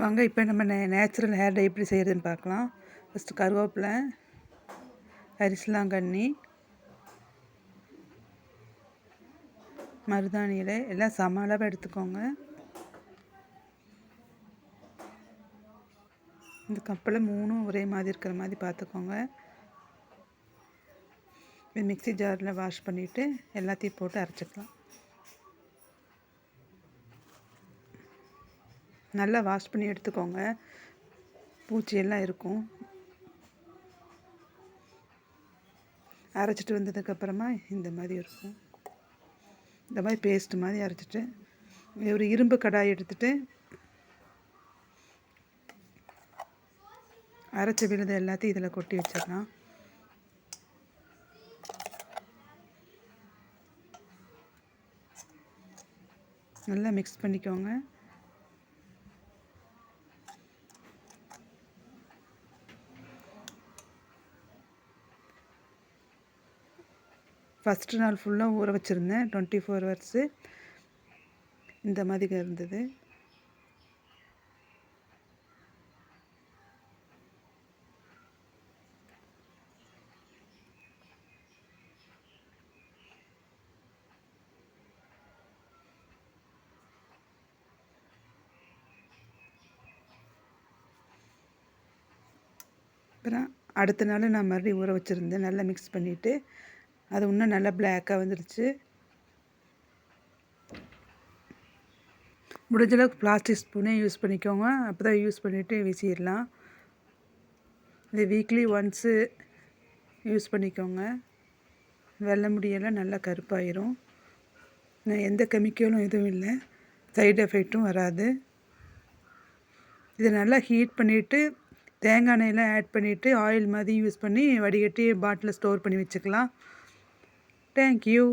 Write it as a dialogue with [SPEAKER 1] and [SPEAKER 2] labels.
[SPEAKER 1] வாங்க இப்போ நம்ம நேச்சுரல் ஹேர் டை எப்படி செய்கிறதுன்னு பார்க்கலாம். ஃபஸ்ட்டு கருவேப்பிலை, அரிசிலாங்கண்ணி, மருதாணி இலை எல்லாம் சம அளவாக எடுத்துக்கோங்க. இந்த கப்பில் 3 ஒரே மாதிரி இருக்கிற மாதிரி பார்த்துக்கோங்க. மிக்ஸி ஜாரில் வாஷ் பண்ணிவிட்டு எல்லாத்தையும் போட்டு அரைச்சிக்கலாம். நல்லா வாஷ் பண்ணி எடுத்துக்கோங்க, பூச்சியெல்லாம் இருக்கும். அரைச்சிட்டு வந்ததுக்கப்புறமா இந்த மாதிரி இருக்கும். இந்த மாதிரி பேஸ்ட் மாதிரி அரைச்சிட்டு ஒரு இரும்பு கடாய் எடுத்துகிட்டு அரைச்ச விழுது எல்லாத்தையும் இதில் கொட்டி வச்சிடலாம். நல்லா மிக்ஸ் பண்ணிக்கோங்க. ஃபஸ்ட்டு நாள் ஃபுல்லாக ஊற வச்சுருந்தேன், 24 ஹவர்ஸு. இந்த மாதிரி இருந்தது. அப்புறம் அடுத்த நாள் நான் மறுபடியும் ஊற வச்சுருந்தேன். நல்லா மிக்ஸ் பண்ணிவிட்டு அது இன்னும் நல்லா பிளாக்காக வந்துடுச்சு. முடிஞ்சளவுக்கு பிளாஸ்டிக் ஸ்பூனே யூஸ் பண்ணிக்கோங்க, அப்போ தான் யூஸ் பண்ணிவிட்டு வீசிடலாம். இது வீக்லி ஒன்ஸு யூஸ் பண்ணிக்கோங்க. வெள்ளை முடியெல்லாம் நல்லா கருப்பாயிரும். எந்த கெமிக்கலும் எதுவும் இல்லை, சைடு எஃபெக்ட்டும் வராது. இதை நல்லா ஹீட் பண்ணிவிட்டு தேங்காய் எண்ணெயெல்லாம் ஆட் பண்ணிவிட்டு ஆயில் மாதிரி யூஸ் பண்ணி வடிகட்டி பாட்டிலில் ஸ்டோர் பண்ணி வச்சுக்கலாம். தேங்க்யூ.